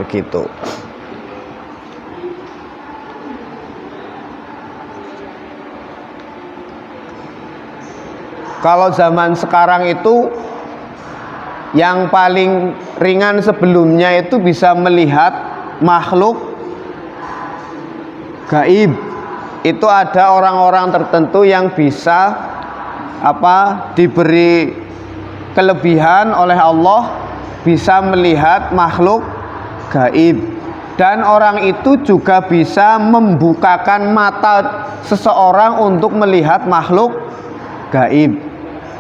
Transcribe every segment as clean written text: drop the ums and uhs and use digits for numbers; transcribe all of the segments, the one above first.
begitu. Kalau zaman sekarang itu yang paling ringan sebelumnya itu bisa melihat makhluk gaib. Itu ada orang-orang tertentu yang bisa diberi kelebihan oleh Allah, bisa melihat makhluk gaib. Dan orang itu juga bisa membukakan mata seseorang untuk melihat makhluk gaib.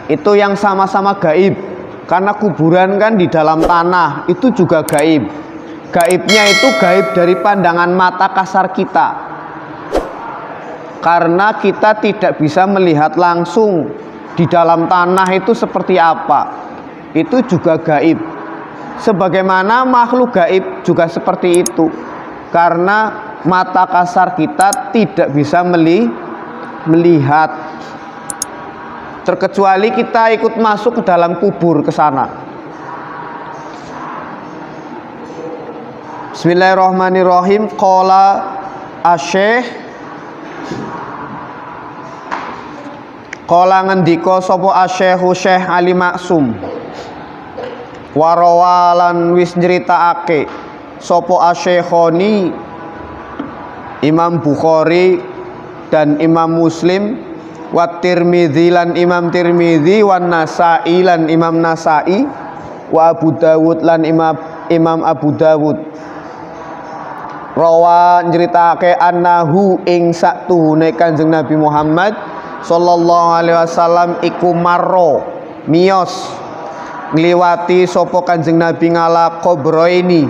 Itu yang sama-sama gaib. Karena kuburan kan di dalam tanah, itu juga gaib. Gaibnya itu gaib dari pandangan mata kasar kita. Karena kita tidak bisa melihat langsung di dalam tanah itu seperti apa. Itu juga gaib. Sebagaimana makhluk gaib juga seperti itu. Karena mata kasar kita tidak bisa melihat. Terkecuali kita ikut masuk ke dalam kubur ke sana. Bismillahirrahmanirrahim. Qala asy-syekh, qala ngendika sapa asy-syekhu Syekh Ali Maksum, warawalan wis nyritakake sapa asy-syekhoni Imam Bukhari dan Imam Muslim, wa Tirmidzi lan Imam Tirmidzi, wan Nasa'i lan Imam Nasa'i, wa Abu Dawud lan Imam Abu Dawud. Rawa nyritake annahu ing saktuhune Kanjeng Nabi Muhammad sallallahu alaihi wasallam iku marro miyos ngliwati sapa Kanjeng Nabi ngala kubroini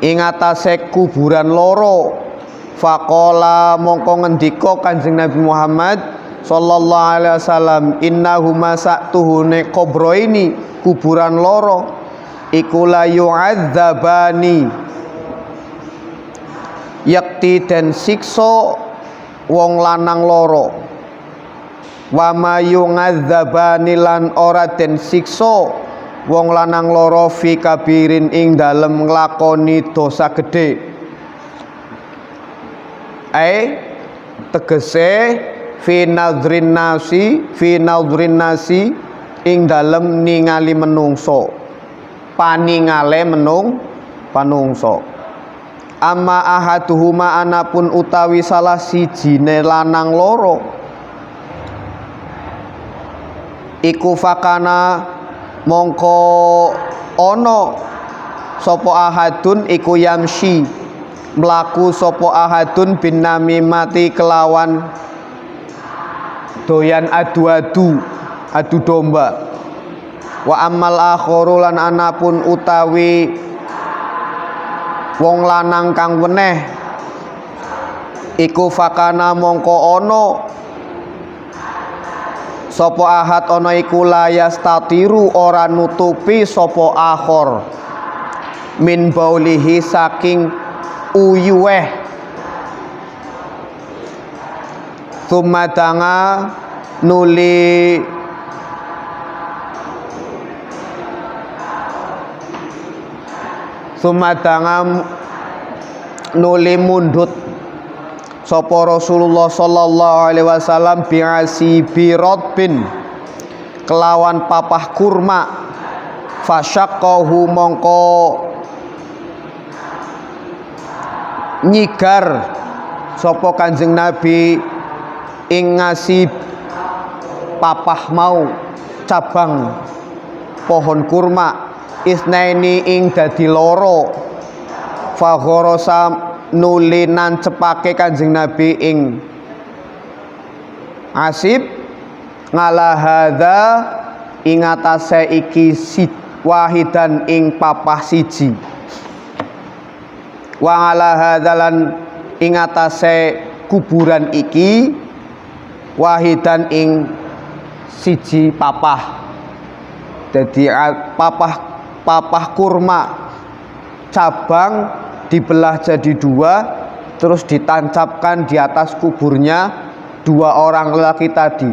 ing atase kuburan loro. Faqala mongko ngendika Kanjeng Nabi Muhammad sallallahu alaihi wasallam, innahuma sa'tuhune kubro ini kuburan loro iku la yu'adzabani yakti den siksa wong lanang loro, wa ma yu'adzabani lan ora den siksa wong lanang loro fi kabirin ing dalem nglakoni dosa gedhe. Tegese fi nadrin nasi ing dalem ningali menungso, paningale panungso. Amma ahaduhuma anapun utawi salah sijine lanang loro iku fakana mongko ono sapa ahadun iku yamsi mlaku sapa ahadun bin namimati kelawan doyan adu domba. Wa ammal akharu lan anapun utawi wong lanang kang weneh iku fakana mongko ono sapa ahad ana iku layas tatiru ora nutupi sapa akhor min baulihi saking uyuweh tumadanga nuli mundut sapa Rasulullah sallallahu alaihi wasallam bi'asi birodbin kelawan papah kurma, fasyaqahu mongko nyigar sapa Kanjeng Nabi ing ngasi papah mau cabang pohon kurma isnaini ing dadi loro. Fa ghorosa nuli nancepake Kanjeng Nabi ing asib ngala hadza ing atase iki wahidan ing papah siji, wa ala hadzalan ing atase kuburan iki wahidan ing siji papah. Jadi papah kurma cabang dibelah jadi dua, terus ditancapkan di atas kuburnya dua orang lelaki tadi.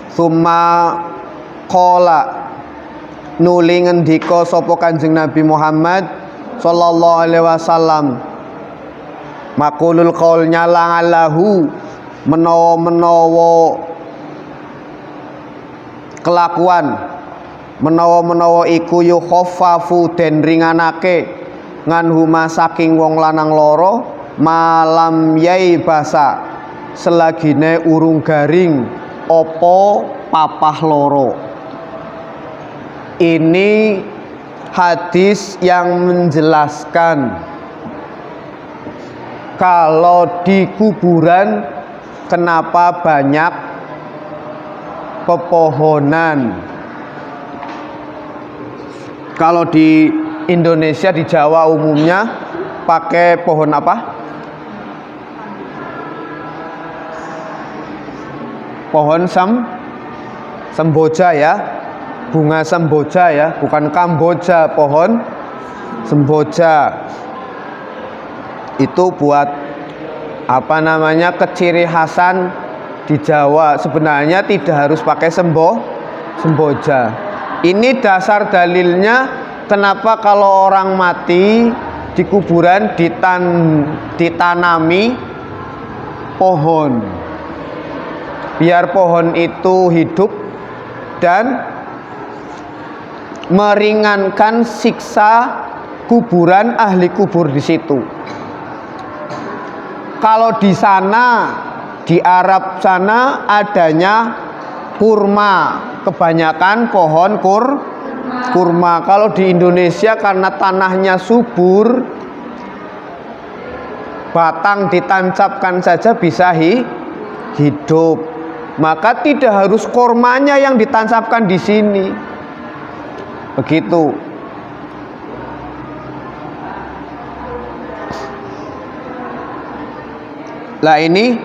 Summa qala nuli ngendika sapa Kanjeng Nabi Muhammad sallallahu alaihi wasallam, maqulul qaul nyalangalahu menawa kelakuan menawa iku yukhaffafu den ringanake nganhuma saking wong lanang loro malam yai basa selagine urung garing opo papah loro. Ini hadis yang menjelaskan kalau di kuburan kenapa banyak pepohonan. Kalau di Indonesia, di Jawa umumnya pakai pohon apa? Pohon semboja ya, bunga semboja ya, bukan Kamboja, pohon semboja. Itu buat apa namanya, keciri khasan di Jawa. Sebenarnya tidak harus pakai semboja. Ini dasar dalilnya kenapa kalau orang mati di kuburan ditanami pohon, biar pohon itu hidup dan meringankan siksa kuburan ahli kubur di situ. Kalau di sana, di Arab sana adanya kurma, kebanyakan pohon kurma. Kalau di Indonesia karena tanahnya subur, batang ditancapkan saja bisa hidup. Maka tidak harus kurmanya yang ditancapkan di sini. Begitu. Lah ini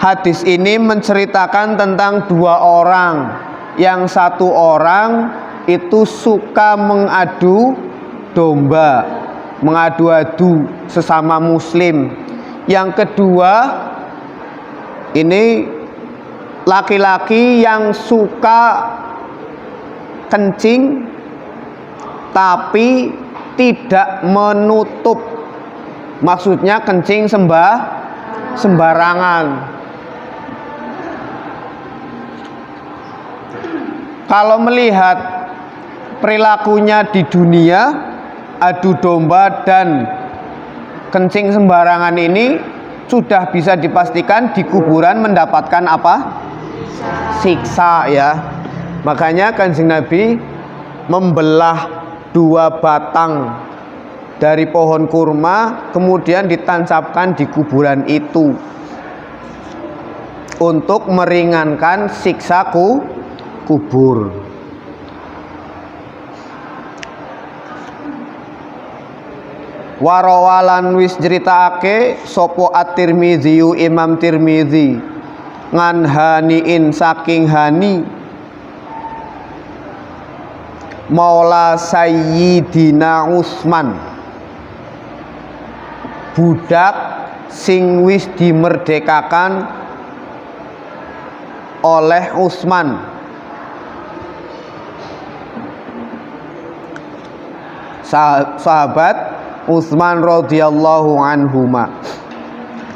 hadis ini menceritakan tentang dua orang. Yang satu orang itu suka mengadu domba, mengadu-adu sesama muslim. Yang kedua ini laki-laki yang suka kencing tapi tidak menutup, maksudnya kencing sembarangan. Kalau melihat perilakunya di dunia, adu domba dan kencing sembarangan ini sudah bisa dipastikan di kuburan mendapatkan apa? Siksa ya. Makanya Kanjeng Nabi membelah dua batang dari pohon kurma kemudian ditancapkan di kuburan itu untuk meringankan siksa kubur. Warawalan wis jeritakake sapa At-Tirmidzi, Imam Tirmidzi, ngan Haniin saking Hani Maula Sayyidina Utsman, budak sing wis dimerdekakan oleh Utsman. Sahabat Utsman radhiyallahu anhuma.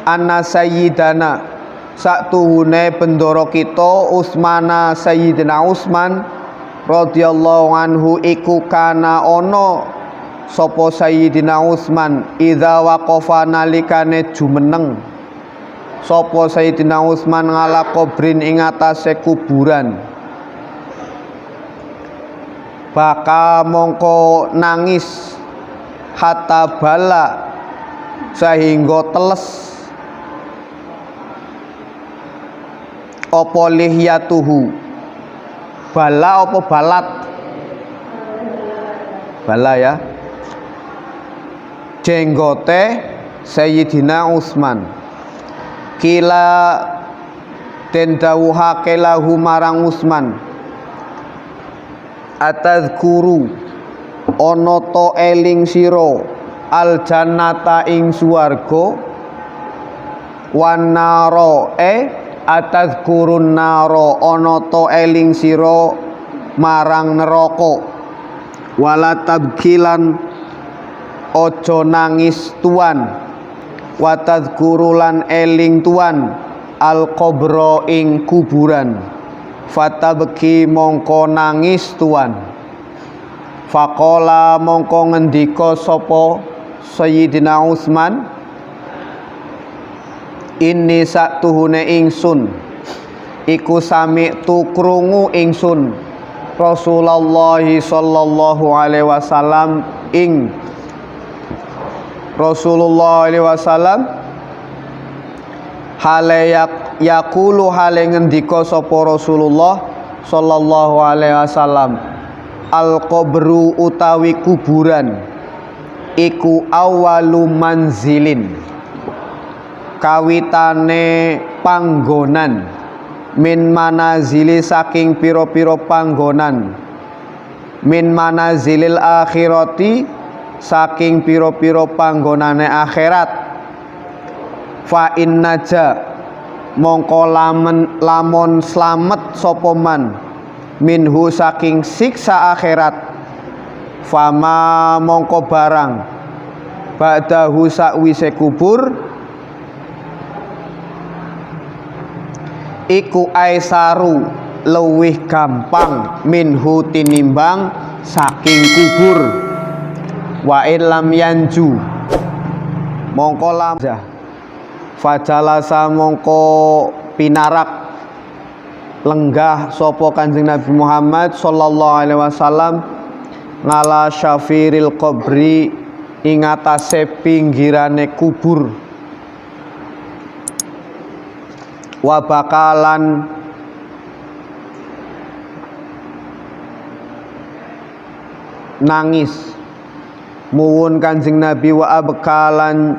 Anna sayyidana saktuhune bendoro kita Utsmana Sayyidina Utsman radhiyallahu anhu iku kana ono sapa Sayyidina Utsman idza waqafa nalikane jumeneng sapa Sayyidina Utsman ngala kubrin ing atase kuburan, baka mongko nangis hatta bala sehingga teles apa lihyatuhu, bala apa balat, bala ya, jenggote Sayyidina Utsman. Kila den dawuhake lahu marang Utsman, atadzkuru ana ta eling sira al jannata ing swarga, wan naro atadzkurun naro ana ta eling sira marang neraka. wala tabkilan ojo nangis tuan, wa tadhkurulan eling tuan al qabra ing kuburan, fatabki mongko nangis tuan. Faqala mongko ngendika sapa Sayyidina Utsman, inni saktuhune ingsun iku sami'tu krungu ingsun Rasulullah sallallahu alaihi wasallam ing Rasulullah alaihi wasallam hale yaqulu hale ngendika sapa Rasulullah sallallahu alaihi wasallam, al qabru utawi kuburan iku awalu manzilin kawitane panggonan, min manazili saking piro-piro panggonan, min manazilil akhirati saking piro-piro panggonane akhirat. Fa innaja mongko lamun slamet sapa man minhu saking siksa akhirat, fama mongko barang ba'dahu sakwise kubur iku aisaru luwih gampang minhu tinimbang saking kubur. Wa illam yanju mongko lamjah fajalasa mongko pinarak lenggah sapa Kanjeng Nabi Muhammad sallallahu alaihi wasallam ngala syafiril qabri ing atase pinggirane kubur, wa bakalan nangis muwun Kanjeng Nabi, wa bakalan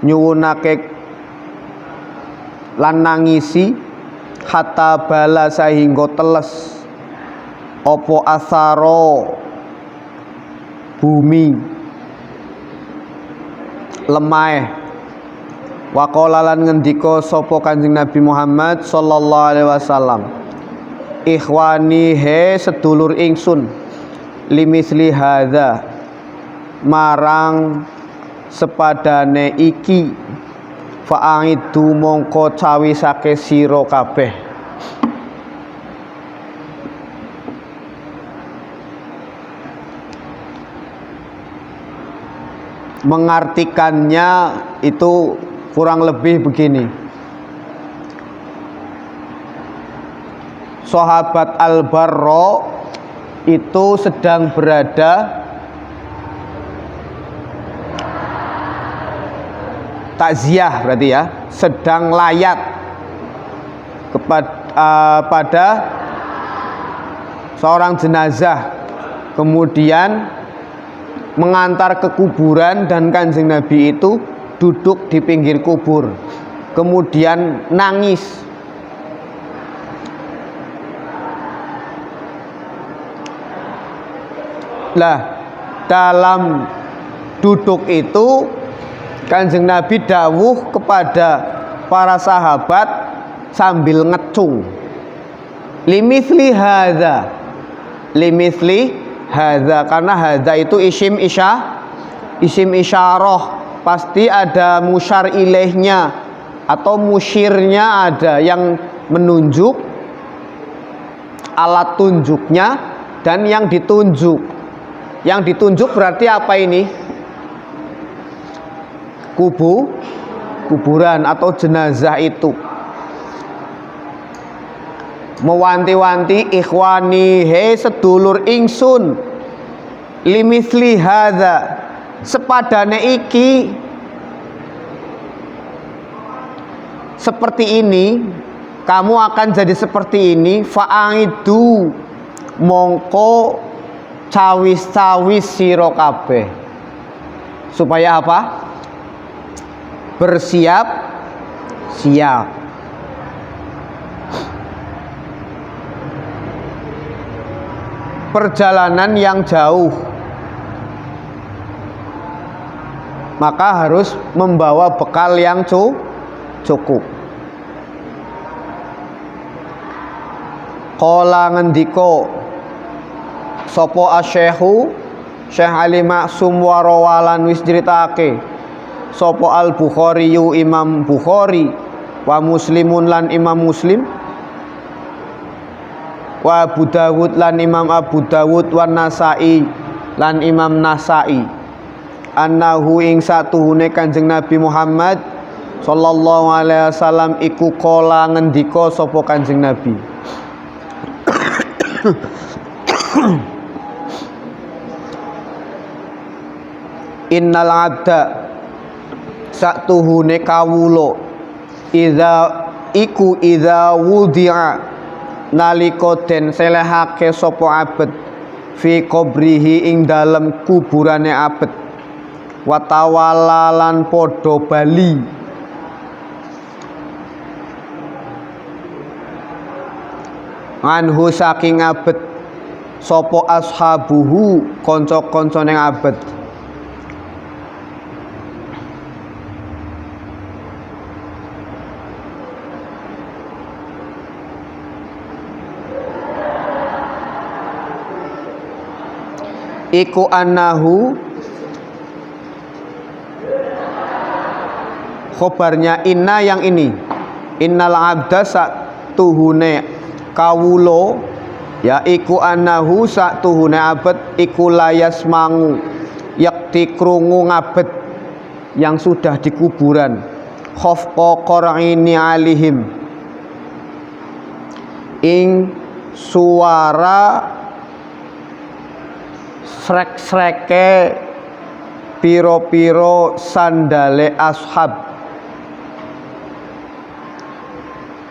nyuwunake lan nangisi hatta bala sahingga teles opo asaro bumi lemah. Wa qala lan ngendika sapa Kanjeng Nabi Muhammad sallallahu alaihi wasallam, ikhwani he sedulur ingsun, limisli hadza marang sepadane iki, fa'aidu mongko cawisake sira kabeh. Mengartikannya itu kurang lebih begini. Sahabat Al-Barra itu sedang berada takziah, berarti ya, sedang layat pada seorang jenazah, kemudian mengantar ke kuburan, dan Kanjeng Nabi itu duduk di pinggir kubur, kemudian nangis. Lah, dalam duduk itu Kanjeng Nabi dawuh kepada para sahabat sambil ngecung, limithli hadza, limithli hadza, karena hadza itu isim isyarah, pasti ada musyar ilaihnya atau musyirnya, ada yang menunjuk, alat tunjuknya, dan yang ditunjuk. Yang ditunjuk berarti apa ini? Kuburan atau jenazah itu. Mewanti-wanti, ikhwani he sedulur ingsun, limithli hadza sepadane iki, seperti ini, kamu akan jadi seperti ini, fa'aidu mongko cawis-cawis sira kabeh, supaya apa? Bersiap-siap. Perjalanan yang jauh, maka harus membawa bekal yang cukup. Qala ngendika sapa asy-syekhu Syekh Ali Maksum warawalan wis critake sapa Al Bukhari yu Imam Bukhari wa Muslimun lan Imam Muslim wa Abu Dawud lan Imam Abu Dawud wa Nasai lan Imam Nasai annahu ing satuhune Kanjeng Nabi Muhammad sallallahu alaihi wasallam iku kala ngendika sapa Kanjeng Nabi Innal abda satuhune kawula idza wudi'a nalika den selehake sapa abet fi qabrihi ing dalem kuburane abet watawala lan padha bali anhu saking abet sapa ashabuhu kanca-kancane abet iku annahu khobarnya inna yang ini innal abda satuhune kawulo ya iku annahu satuhune abet iku layas mangu yakti krungu ngabet yang sudah di kuburan khafqa qara'ini alihim ing suara srek-sreke piro-piro sandale ashab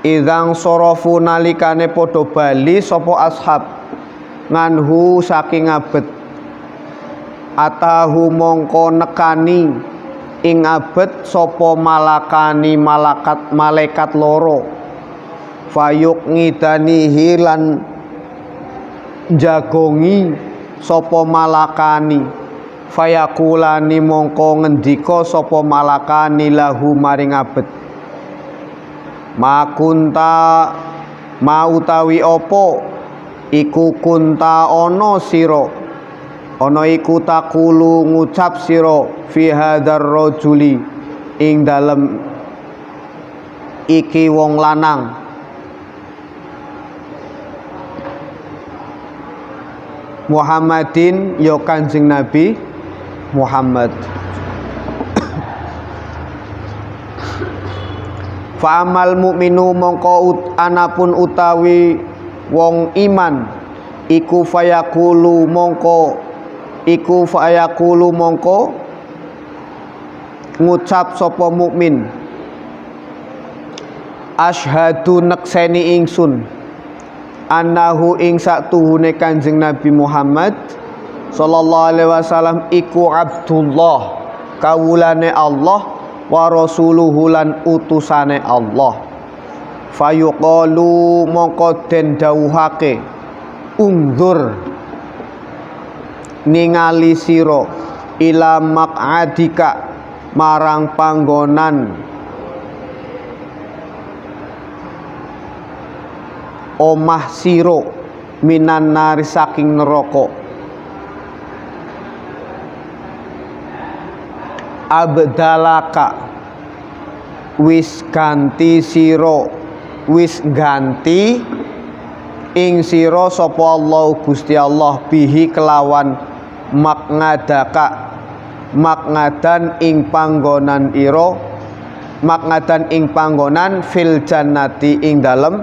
idang sorofu nalikane podo bali sopo ashab nganhu saking abet atahu mongko nekani ing abet sopo malakani malaikat loro fayuk ngidanihi lan jagongi sopo malakani fayakulani mongko ngendika sopo malakani lahu maring abet makunta mautawi opo iku kunta ono siro ono iku takulu ngucap siro fi hadzal rajuli ing dalem iki wong lanang Muhammadin ya Kanjeng Nabi Muhammad Fa'amal mu'minu mongko anapun utawi wong iman iku fayaqulu mongko ngucap sapa mukmin asyhadu nekseni ingsun annahu ing satuhune Kanjeng Nabi Muhammad sallallahu alaihi wasallam iku Abdullah kawulane Allah wa rasuluhu lan utusane Allah fayuqalu mongko den dawuhake ungzur ningali sira ila maq'adika marang panggonan omah siro minan nari saking neraka abdalaka wis ganti siro wis ganti ing siro sapa Allah Gusti Allah bihi kelawan maknadan ing panggonan ira maknadan ing panggonan fil jannati ing dalem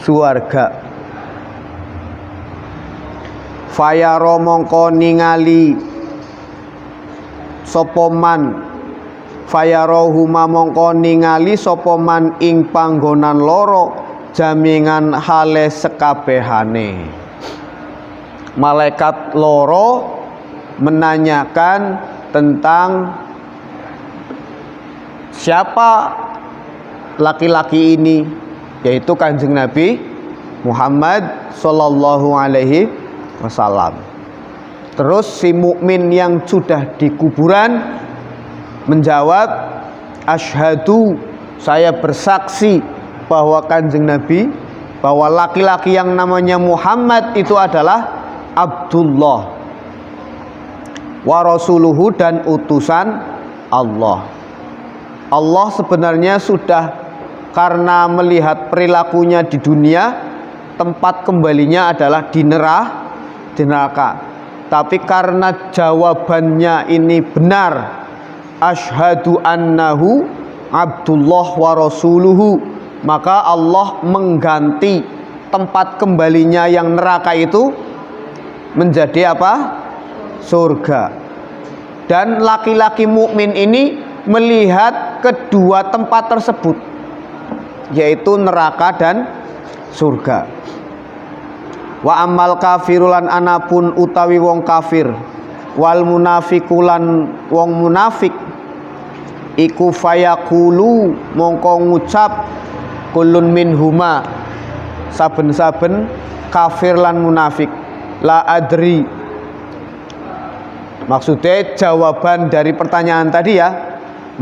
suarga fayaro mongko ningali sapa man fayaro huma mongko ningali sapa man ing panggonan loro jamingan hale sekabehane malaikat loro menanyakan tentang siapa laki-laki ini, yaitu Kanjeng Nabi Muhammad sallallahu alaihi wasallam. Terus si mukmin yang sudah di kuburan menjawab, asyhadu, saya bersaksi bahwa Kanjeng Nabi, bahwa laki-laki yang namanya Muhammad itu adalah Abdullah. wa rasuluhu dan utusan Allah. Allah sebenarnya sudah, karena melihat perilakunya di dunia, tempat kembalinya adalah di neraka. Tapi karena jawabannya ini benar, asyhadu annahu abdullah wa rasuluhu, maka Allah mengganti tempat kembalinya yang neraka itu menjadi apa? Surga. Dan laki-laki mukmin ini melihat kedua tempat tersebut, yaitu neraka dan surga. Wa amal kafirulan anapun utawi wong kafir, wal munafikulan wong munafik, iku fayaqulu mongko ngucap kulun minhuma, saben-saben kafir lan munafik, la adri. Maksudnya jawaban dari pertanyaan tadi ya,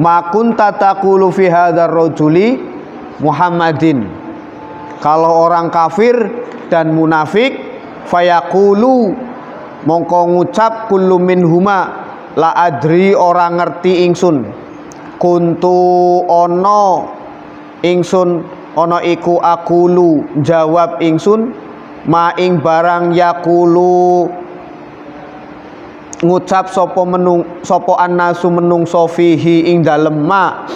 ma kunta taqulu fi hadzal rajuli Muhammadin. Kalau orang kafir dan munafik, fayaqulu mongko ngucap kullu minhuma, la adri orang ngerti ingsun, kuntu ono ingsun ono iku akulu jawab ingsun, ma ing barang yakulu ngucap sapa annasu menungso fihi ing dalem ma,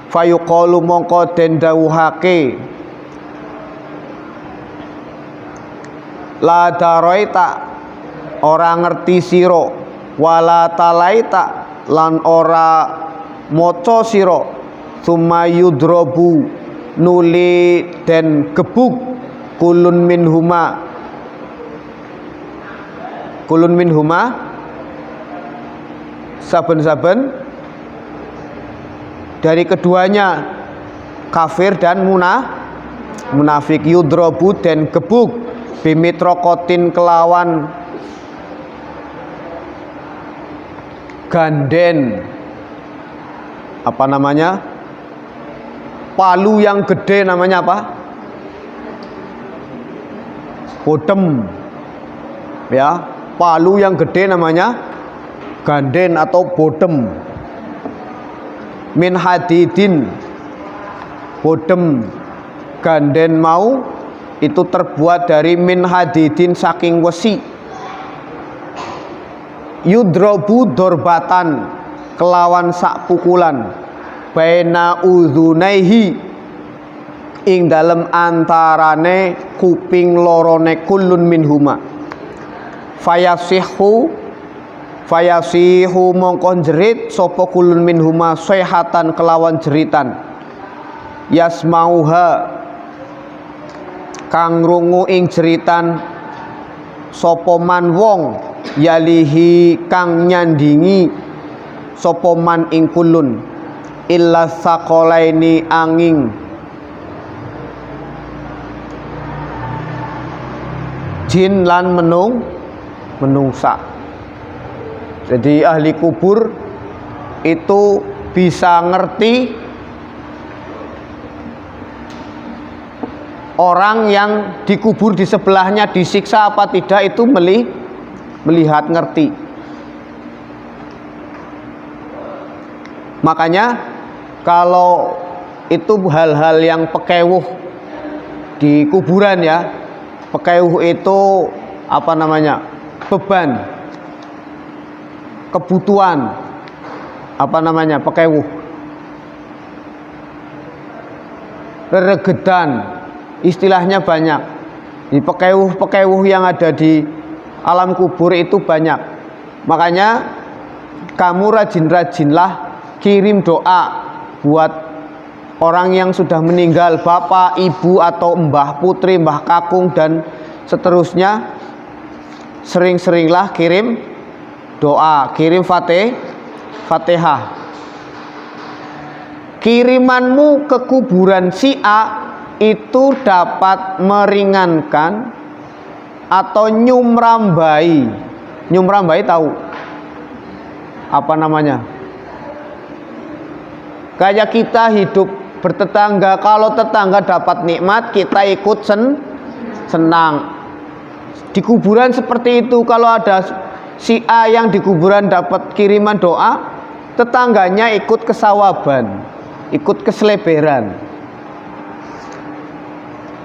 fayuqalu mongko den dawuhake, la daraita ora ngerti sira, wala talaita lan ora maca sira, summa yudrobu nuli den gebuk kulun minhuma saben-saben dari keduanya, kafir dan munafik, yudrobu den gebuk bimitrokotin kelawan ganden, apa namanya, palu yang gede, namanya apa, bodem ya, palu yang gede namanya ganden atau bodem. Min hadidin, bodem ganden mau itu terbuat dari min hadidin, saking wesi. Yudrobu dorbatan kelawan sak pukulan, baina udhunaihi ing dalem antarane kuping lorone kulun minhuma, fayasihu mongkon jerit sapa kulun minhuma sayhatan kelawan jeritan, yasmauha kang rungu ing jeritan sapa man wong, yalihi kang nyandingi sapa man ing kulun, illa saqalaini angin jin lan menungsa. Jadi ahli kubur itu bisa ngerti orang yang dikubur di sebelahnya disiksa apa tidak, itu melihat, ngerti. Makanya kalau itu hal-hal yang pekewuh di kuburan ya, pekewuh itu apa namanya, beban, kebutuhan, apa namanya, pekewuh, reregedan, istilahnya banyak. Di pekewuh yang ada di alam kubur itu banyak. Makanya kamu rajin-rajinlah kirim doa buat orang yang sudah meninggal, bapak, ibu, atau mbah putri, mbah kakung, dan seterusnya. Sering-seringlah kirim doa, kirim Fatihah. Kirimanmu ke kuburan si A itu dapat meringankan atau nyumrambai. Nyumrambai tahu apa namanya? Kayak kita hidup bertetangga, kalau tetangga dapat nikmat kita ikut senang. Di kuburan seperti itu, kalau ada si A yang di kuburan dapat kiriman doa, tetangganya ikut kesawaban, ikut keseleberan.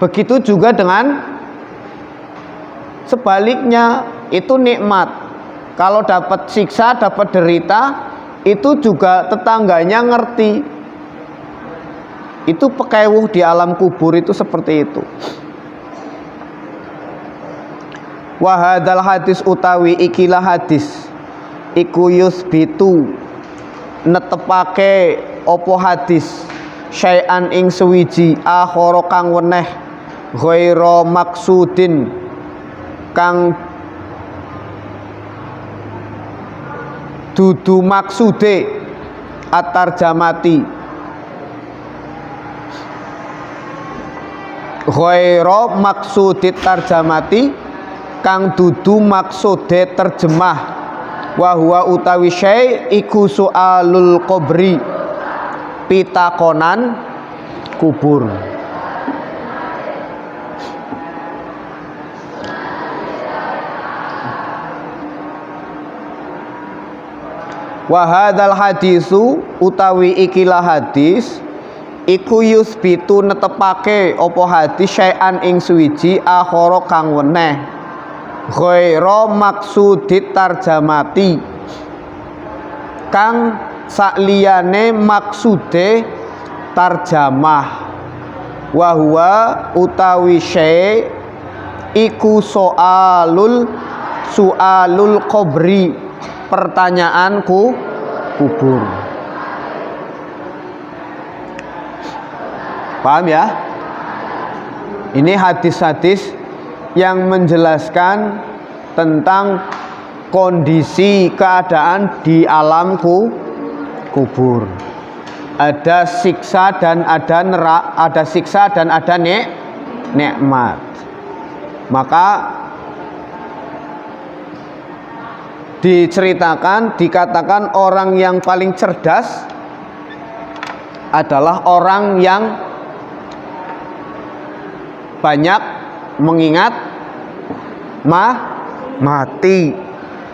Begitu juga dengan sebaliknya, itu nikmat. Kalau dapat siksa, dapat derita, itu juga tetangganya ngerti. Itu pekewuh di alam kubur itu seperti itu. Wahadal hadis utawi ikilah hadis iku yusbitu netepake opo hadis syai'an ing sewiji akhara kang weneh ghaira maksudin kang dudu maksude at-tarjamati ghaira maksudit tarjamati kang dudu maksude terjemah wa huwa utawi syai' iku su'alul qabri pitakonan kubur. Wa hadzal hadisu utawi ikilah hadis iku yusbitu netepake apa hadis syai'an ing suwiji akhara kang weneh ghaira maksudit tarjamati kang sakliyane maksude tarjamah wa huwa utawi syai' iku su'alul qabri pertanyaanku kubur. Paham ya? Ini hadis-hadis yang menjelaskan tentang kondisi keadaan di alam kubur. Ada siksa dan ada ada siksa dan ada nikmat. Maka dikatakan orang yang paling cerdas adalah orang yang banyak mengingat mati.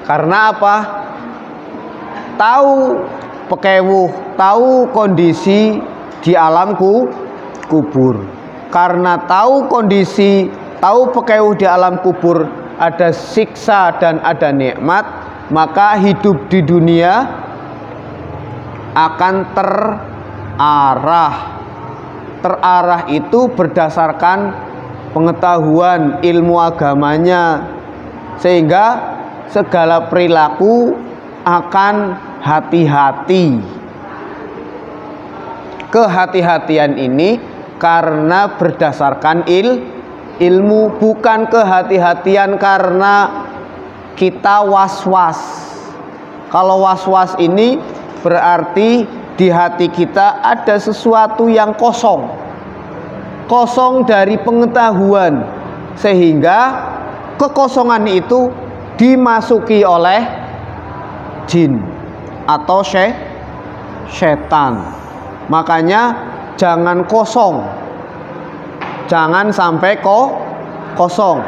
Karena apa? Tahu pekewuh, tahu kondisi di alam kubur. Karena tahu kondisi, tahu pekewuh di alam kubur, ada siksa dan ada nikmat, maka hidup di dunia akan terarah itu berdasarkan pengetahuan ilmu agamanya, sehingga segala perilaku akan hati-hati. Kehati-hatian ini karena berdasarkan ilmu, bukan kehati-hatian karena kita was-was. Kalau was-was ini berarti di hati kita ada sesuatu yang kosong dari pengetahuan, sehingga kekosongan itu dimasuki oleh jin atau setan. Makanya jangan kosong, jangan sampai kosong.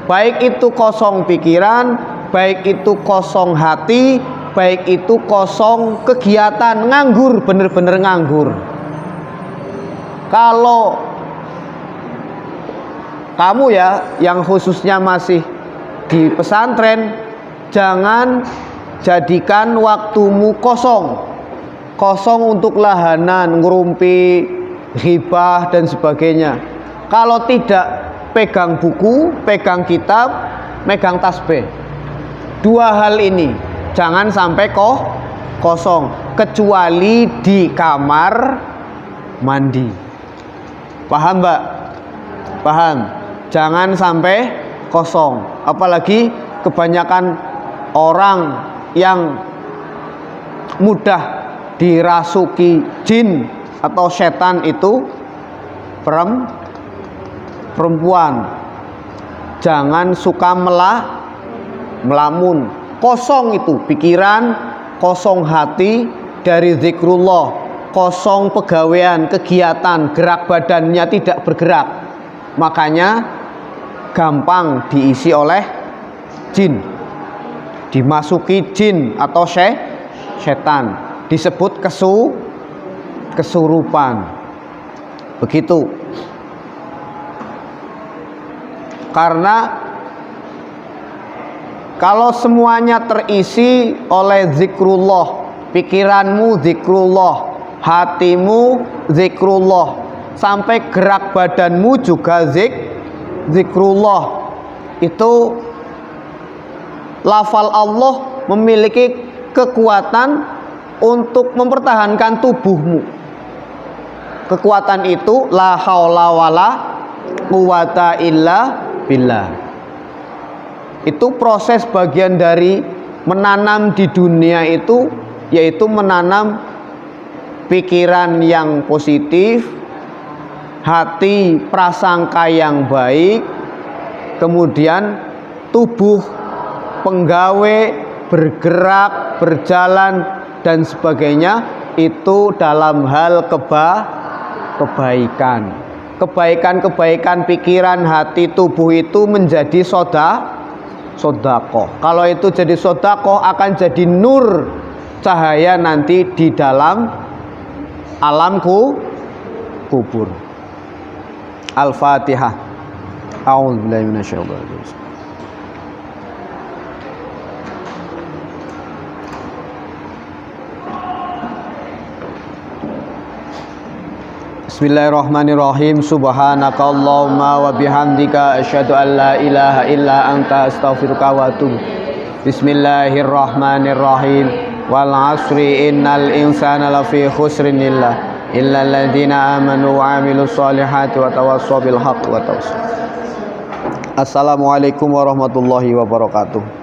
Baik itu kosong pikiran, baik itu kosong hati, baik itu kosong kegiatan, nganggur, bener-bener nganggur. Kalau kamu ya yang khususnya masih di pesantren, jangan jadikan waktumu kosong untuk lahanan, ngerumpi, ghibah dan sebagainya. Kalau tidak, pegang buku, pegang kitab, megang tasbih. Dua hal ini jangan sampai kosong, kecuali di kamar mandi. Paham, Mbak? Paham? Jangan sampai kosong. Apalagi kebanyakan orang yang mudah dirasuki jin atau setan itu perempuan. Jangan suka melamun. Kosong itu pikiran, kosong hati dari zikrullah, kosong pegawaian, kegiatan, gerak badannya tidak bergerak. Makanya gampang diisi oleh jin. dimasuki jin atau setan, disebut kesurupan. Begitu. Karena kalau semuanya terisi oleh zikrullah, pikiranmu zikrullah, hatimu zikrullah, sampai gerak badanmu juga zikrullah, itu lafal Allah memiliki kekuatan untuk mempertahankan tubuhmu. Kekuatan itu la haula wala quwata illa billah. Itu proses bagian dari menanam di dunia itu, yaitu menanam pikiran yang positif, hati prasangka yang baik, kemudian tubuh penggawe bergerak, berjalan dan sebagainya, itu dalam hal kebaikan. Kebaikan-kebaikan pikiran, hati, tubuh itu menjadi sodakoh. Kalau itu jadi sodakoh, akan jadi nur cahaya nanti di dalam alamku kubur. Al-Fatihah. A'udzubillahi minasyaitonir rajim. Bismillahirrahmanirrahim. Subhanakallahumma wa bihamdika asyhadu an la ilaha illa anta astaghfiruka wa atubu. Bismillahirrahmanirrahim. Wal 'asri innal insana lafi khusrin illa alladziina amanu wa 'amilus solihati wa tawassaw bil haqqi wa tawassaw. Assalamualaikum warahmatullahi wabarakatuh.